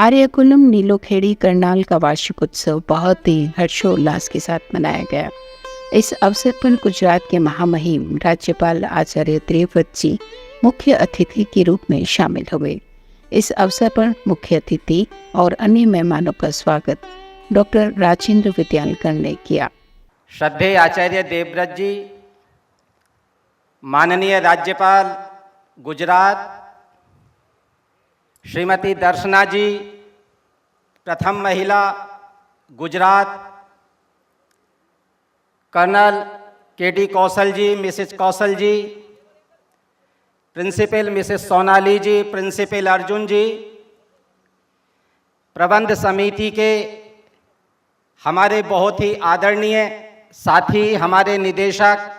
आर्यकुलम नीलोखेड़ी करनाल का वार्षिक उत्सव बहुत ही हर्षोल्लास के साथ मनाया गया। इस अवसर पर गुजरात के महामहिम राज्यपाल आचार्य देवव्रत जी मुख्य अतिथि के रूप में शामिल हुए। इस अवसर पर मुख्य अतिथि और अन्य मेहमानों का स्वागत डॉक्टर राजेंद्र विद्यालकर ने किया। श्रद्धेय आचार्य देवव्रत जी, माननीय राज्यपाल गुजरात श्रीमती दर्शना जी, प्रथम महिला गुजरात, कर्नल के.डी. कौशल जी, मिसेस कौशल जी, प्रिंसिपल मिसेस सोनाली जी, प्रिंसिपल अर्जुन जी, प्रबंध समिति के हमारे बहुत ही आदरणीय साथी, हमारे निदेशक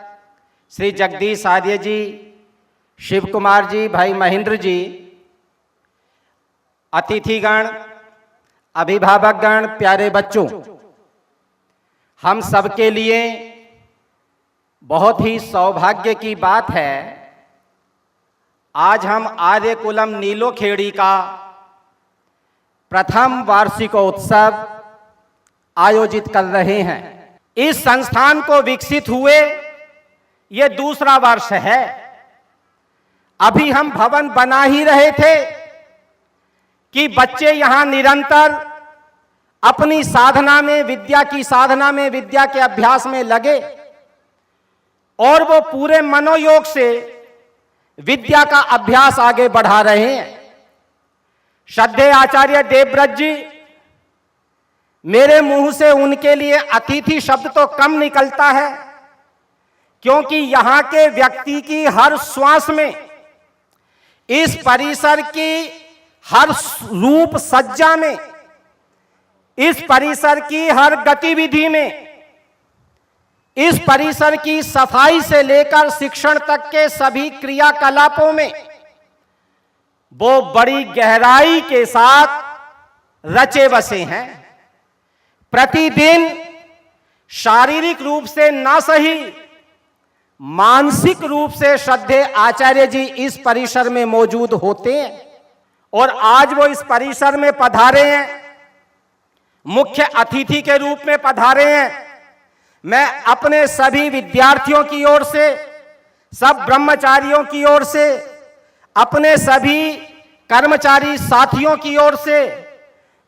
श्री जगदीश आर्य जी, शिव कुमार जी, भाई महेंद्र जी, अतिथिगण, अभिभावकगण, प्यारे बच्चों, हम सबके लिए बहुत ही सौभाग्य की बात है। आज हम आर्यकुलम नीलोखेड़ी का प्रथम वार्षिकोत्सव आयोजित कर रहे हैं। इस संस्थान को विकसित हुए ये दूसरा वर्ष है। अभी हम भवन बना ही रहे थे कि बच्चे यहां निरंतर अपनी साधना में, विद्या की साधना में, विद्या के अभ्यास में लगे और वो पूरे मनोयोग से विद्या का अभ्यास आगे बढ़ा रहे हैं। श्रद्धेय आचार्य देवव्रत जी, मेरे मुंह से उनके लिए अतिथि शब्द तो कम निकलता है, क्योंकि यहां के व्यक्ति की हर श्वास में, इस परिसर की हर रूप सज्जा में, इस परिसर की हर गतिविधि में, इस परिसर की सफाई से लेकर शिक्षण तक के सभी क्रियाकलापों में वो बड़ी गहराई के साथ रचे बसे हैं। प्रतिदिन शारीरिक रूप से ना सही, मानसिक रूप से श्रद्धेय आचार्य जी इस परिसर में मौजूद होते हैं और आज वो इस परिसर में पधारे हैं, मुख्य अतिथि के रूप में पधारे हैं। मैं अपने सभी विद्यार्थियों की ओर से, सब ब्रह्मचारियों की ओर से, अपने सभी कर्मचारी साथियों की ओर से,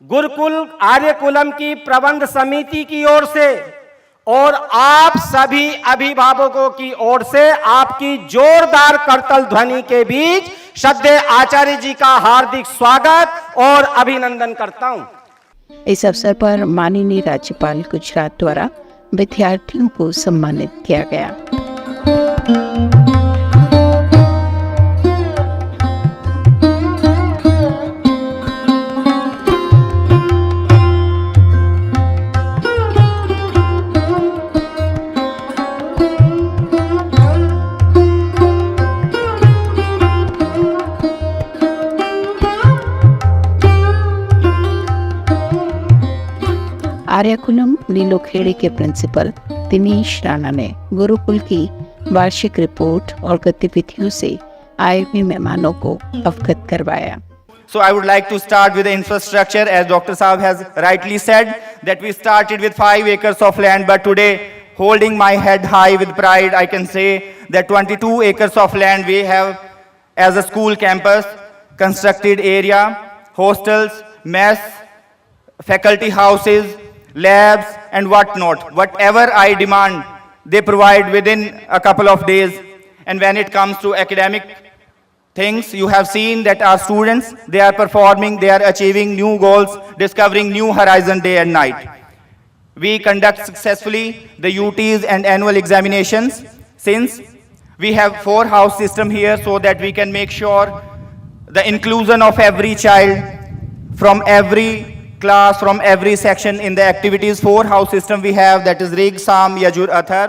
गुरुकुल आर्यकुलम की प्रबंध समिति की ओर से और आप सभी अभिभावकों की ओर से आपकी जोरदार करतल ध्वनि के बीच श्रद्धेय आचार्य जी का हार्दिक स्वागत और अभिनंदन करता हूं। इस अवसर पर माननीय राज्यपाल गुजरात द्वारा विद्यार्थियों को सम्मानित किया गया। आर्यकुलम नीलोखेड़ी के प्रिंसिपल दिनेश राणा ने गुरुकुल की वार्षिक रिपोर्ट और गतिविधियों से आए हुए मेहमानों को अवगत करवाया। So I would like to start with the infrastructure, as Dr. Saab has rightly said that we started with 5 acres of land, but today, holding my head high with pride, I can say that 22 acres of land we have as a school campus, constructed area, hostels, mess, faculty houses, labs and whatnot. Whatever I demand, they provide within a couple of days. And when it comes to academic things, you have seen that our students, they are performing, they are achieving new goals, discovering new horizon day and night. We conduct successfully the UTs and annual examinations, since we have 4 house system here, so that we can make sure the inclusion of every child from every class, from every section in the activities. 4 house system we have, that is Rig, Sam, Yajur, Athar.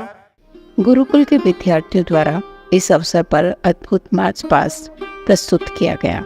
Gurukul के विद्यार्थियों द्वारा इस अवसर पर अद्भुत march past प्रस्तुत किया गया।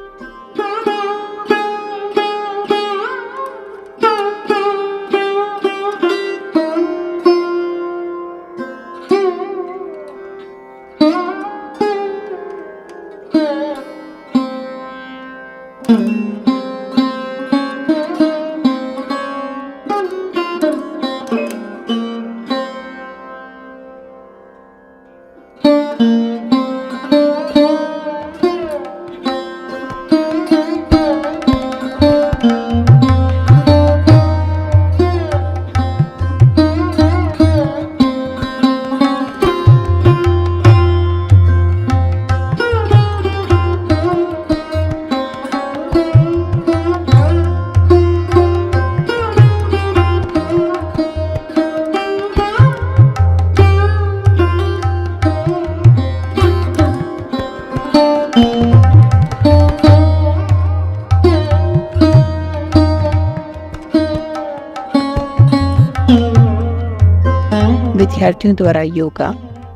विद्यार्थियों द्वारा योगा,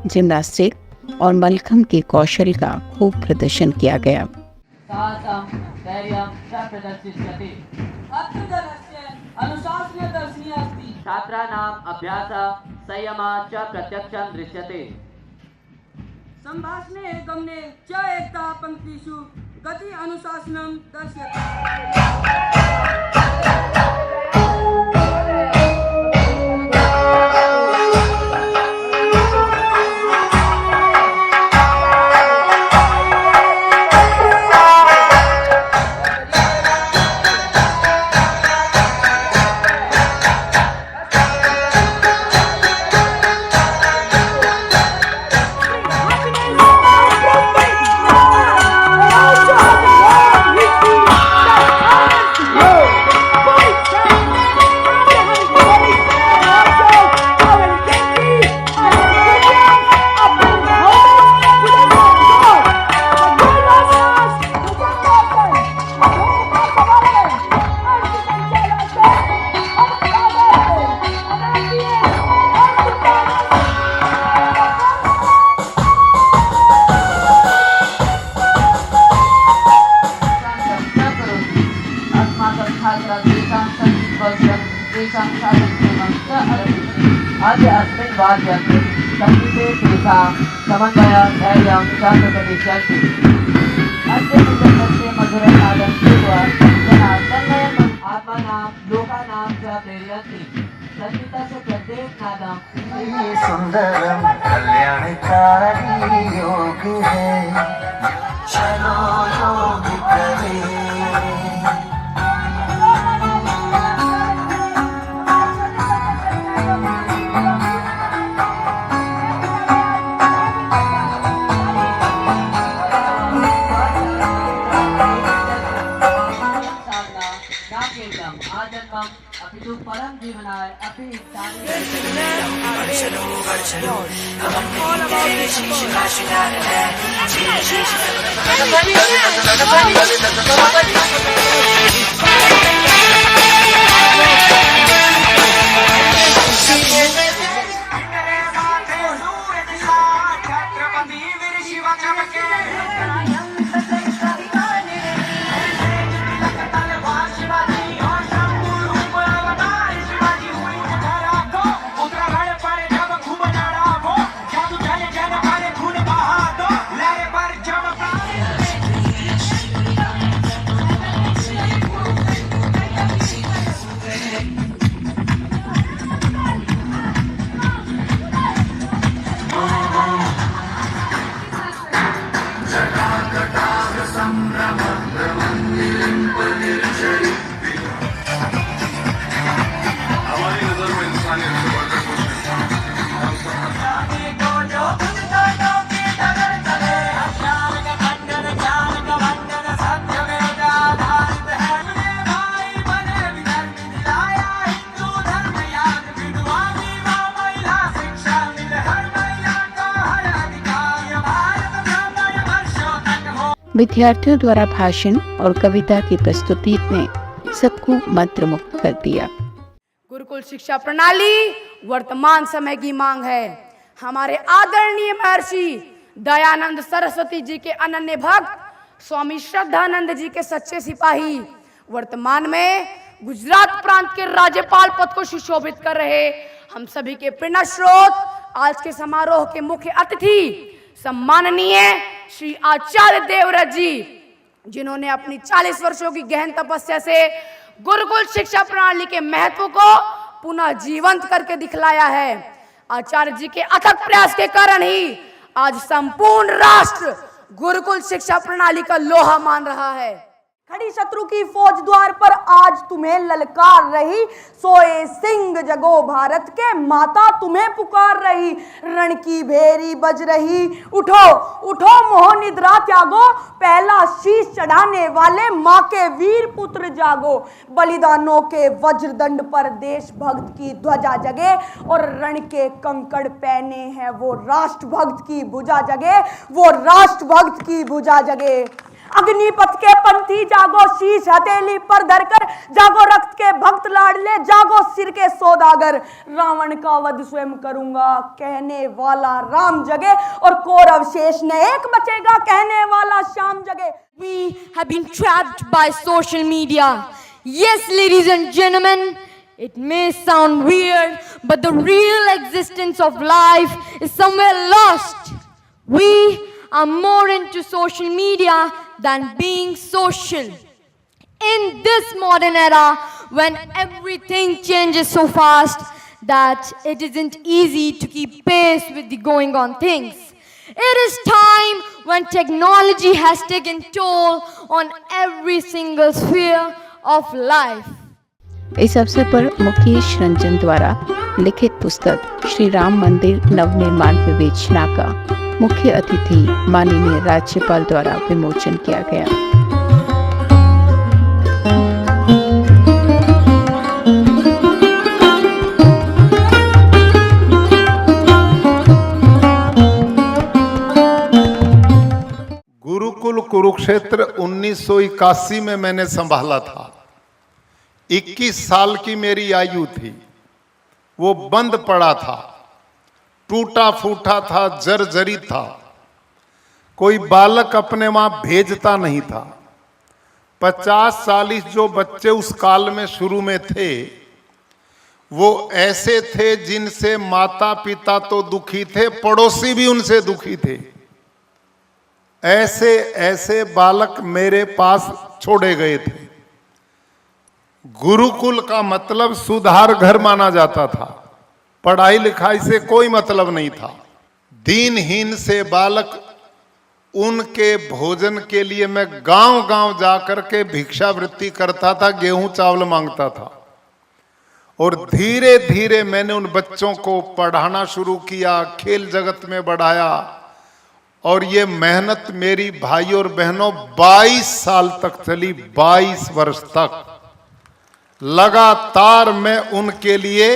जिम्नास्टिक और मलखम्ब के कौशल का खूब प्रदर्शन किया गया। साहसं धैर्यं च प्रदर्शिष्यते। अत्र दलस्य अनुशासनदर्शिनी अस्ति। छात्राणाम् अभ्यासः संयमः च प्रत्यक्षं दृश्यते। संभाषणे गमने च एकता पंक्तिषु गति अनुशासनं दर्श्यते। अद्य अस्मिन् वाद्यन्ते सङ्गीते तेषां समन्वयं धैर्यं च प्रकटिष्यन्ति। अद्य निजस्य मधुरनादं श्रुत्वा जनाः तन्मयम् आत्मानां लोकानां च प्रेरयन्ति। संगीतस्य प्रत्येकनादं सुंदरम कल्याणकारी योग है, चलो योग करें। अपितु परम जीवनाय अपि विद्यार्थियों द्वारा भाषण और कविता की प्रस्तुति ने सबको मंत्रमुग्ध कर दिया। गुरुकुल शिक्षा प्रणाली वर्तमान समय की मांग है। हमारे आदरणीय महर्षि दयानंद सरस्वती जी के अनन्य भक्त स्वामी श्रद्धानंद जी के सच्चे सिपाही वर्तमान में गुजरात प्रांत के राज्यपाल पद को सुशोभित कर रहे हम सभी के प्रेरणा स्रोत आज के समारोह के मुख्य अतिथि सम्माननीय श्री आचार्य देवव्रत जी, जिन्होंने अपनी 40 वर्षों की गहन तपस्या से गुरुकुल शिक्षा प्रणाली के महत्व को पुनः जीवंत करके दिखलाया है। आचार्य जी के अथक प्रयास के कारण ही आज संपूर्ण राष्ट्र गुरुकुल शिक्षा प्रणाली का लोहा मान रहा है। खड़ी शत्रु की फौज द्वार पर आज तुम्हें ललकार रही, सोए सिंह जगो भारत के, माता तुम्हें पुकार रही, रण की भेरी बज रही, उठो उठो मोह निद्रा त्यागो, पहला शीश चढ़ाने वाले माँ के वीर पुत्र जागो, बलिदानों के वज्रदंड पर देशभक्त की ध्वजा जगे और रण के कंकड़ पहने हैं वो राष्ट्रभक्त की भुजा जगे, वो राष्ट्रभक्त की भुजा जगे। अग्निपथ के पंथी जागो, शीश हथेली पर धरकर जागो, रक्त के भक्त लाडले जागो, सिर के सौदागर, रावण का वध स्वयं करूंगा कहने वाला राम जगे, और कौरव शेष न एक बचेगा कहने वाला श्याम जगे। We have been trapped by social media. Yes, ladies and gentlemen, it may sound weird, but the real existence of life is somewhere lost. We are more into social media than being social. In this modern era, when everything changes so fast that it isn't easy to keep pace with the going on things, it is time when technology has taken toll on every single sphere of life. इस अवसर पर मुकेश रंजन द्वारा लिखित पुस्तक श्री राम मंदिर नवनिर्माण विवेचना का मुख्य अतिथि माननीय राज्यपाल द्वारा विमोचन किया गया। गुरुकुल कुरुक्षेत्र 1981 में मैंने संभाला था। 21 साल की मेरी आयु थी। वो बंद पड़ा था, टूटा फूटा था, जर्जरी था। कोई बालक अपने वहां भेजता नहीं था। 50-40 जो बच्चे उस काल में शुरू में थे, वो ऐसे थे जिनसे माता पिता तो दुखी थे, पड़ोसी भी उनसे दुखी थे। ऐसे ऐसे बालक मेरे पास छोड़े गए थे। गुरुकुल का मतलब सुधार घर माना जाता था। पढ़ाई लिखाई से कोई मतलब नहीं था। दीनहीन से बालक, उनके भोजन के लिए मैं गांव-गांव जाकर के भिक्षावृत्ति करता था, गेहूं चावल मांगता था। और धीरे धीरे मैंने उन बच्चों को पढ़ाना शुरू किया, खेल जगत में बढ़ाया। और ये मेहनत मेरी भाई और बहनों 22 साल तक चली। 22 वर्ष तक लगातार मैं उनके लिए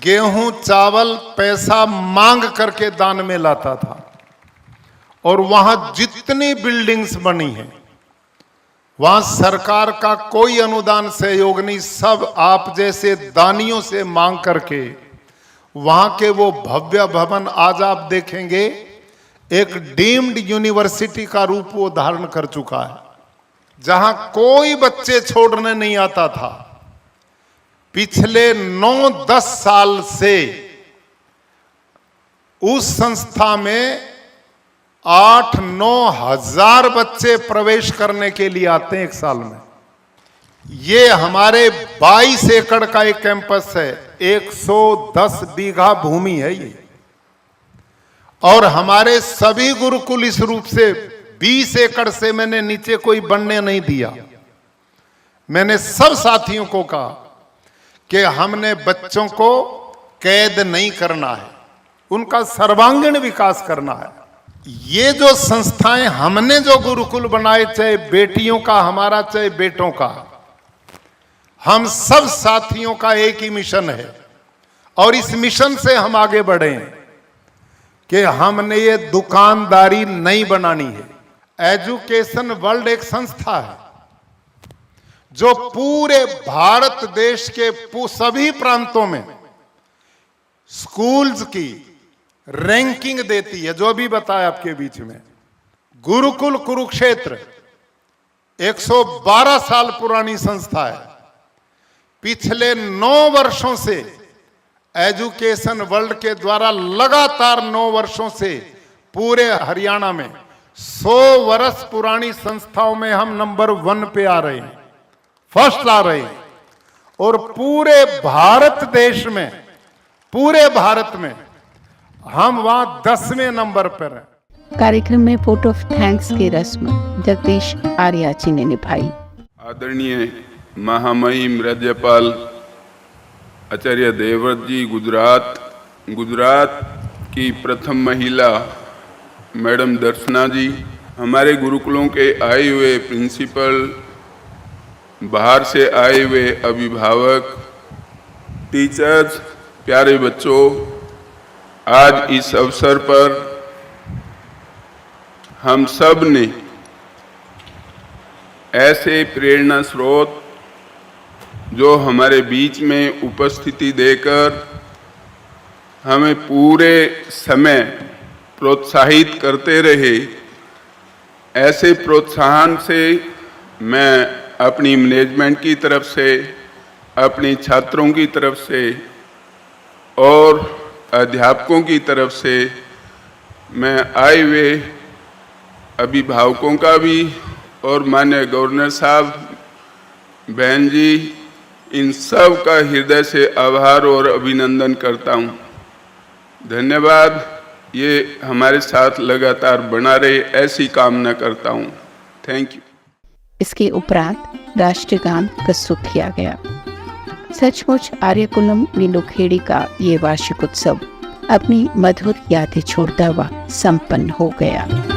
गेहूं चावल पैसा मांग करके दान में लाता था। और वहां जितनी बिल्डिंग्स बनी हैं, वहां सरकार का कोई अनुदान सहयोग नहीं, सब आप जैसे दानियों से मांग करके वहां के वो भव्य भवन आज आप देखेंगे एक डीम्ड यूनिवर्सिटी का रूप वो धारण कर चुका है, जहां कोई बच्चे छोड़ने नहीं आता था। पिछले 9-10 साल से उस संस्था में 8-9 हजार बच्चे प्रवेश करने के लिए आते हैं एक साल में। ये हमारे 22 एकड़ का एक कैंपस है, 110 बीघा भूमि है ये। और हमारे सभी गुरुकुल इस रूप से 20 एकड़ से मैंने नीचे कोई बनने नहीं दिया। मैंने सब साथियों को कहा कि हमने बच्चों को कैद नहीं करना है, उनका सर्वांगीण विकास करना है। ये जो संस्थाएं हमने जो गुरुकुल बनाए, चाहे बेटियों का हमारा चाहे बेटों का, हम सब साथियों का एक ही मिशन है। और इस मिशन से हम आगे बढ़े हैं कि हमने ये दुकानदारी नहीं बनानी है। एजुकेशन वर्ल्ड एक संस्था है जो पूरे भारत देश के सभी प्रांतों में स्कूल्स की रैंकिंग देती है, जो अभी बताया आपके बीच में। गुरुकुल कुरुक्षेत्र 112 साल पुरानी संस्था है। पिछले 9 वर्षों से एजुकेशन वर्ल्ड के द्वारा लगातार 9 वर्षों से पूरे हरियाणा में 100 वर्ष पुरानी संस्थाओं में हम नंबर 1 पे आ रहे हैं, फर्स्ट आ रहे हैं। और पूरे भारत देश में, पूरे भारत में हम वहां 10वें नंबर पर हैं। कार्यक्रम में वोट ऑफ थैंक्स की रस्म जगदीश आर्याची ने निभाई। आदरणीय महामहिम राज्यपाल आचार्य देवव्रत जी, गुजरात की प्रथम महिला मैडम दर्शना जी, हमारे गुरुकुलों के आए हुए प्रिंसिपल, बाहर से आए हुए अभिभावक, टीचर्स, प्यारे बच्चों, आज इस अवसर पर हम सब ने ऐसे प्रेरणा स्रोत जो हमारे बीच में उपस्थिति देकर हमें पूरे समय प्रोत्साहित करते रहे, ऐसे प्रोत्साहन से मैं अपनी मैनेजमेंट की तरफ से, अपने छात्रों की तरफ से और अध्यापकों की तरफ से, मैं आए हुए अभिभावकों का भी और माननीय गवर्नर साहब, बहन जी, इन सब का हृदय से आभार और अभिनंदन करता हूँ। धन्यवाद। ये हमारे साथ लगातार बना रहे, ऐसी कामना करता हूँ। Thank you. इसके उपरांत राष्ट्रगान प्रस्तुत किया गया। सचमुच आर्यकुलम नीलोखेड़ी का ये वार्षिक उत्सव अपनी मधुर यादें छोड़ता हुआ संपन्न हो गया।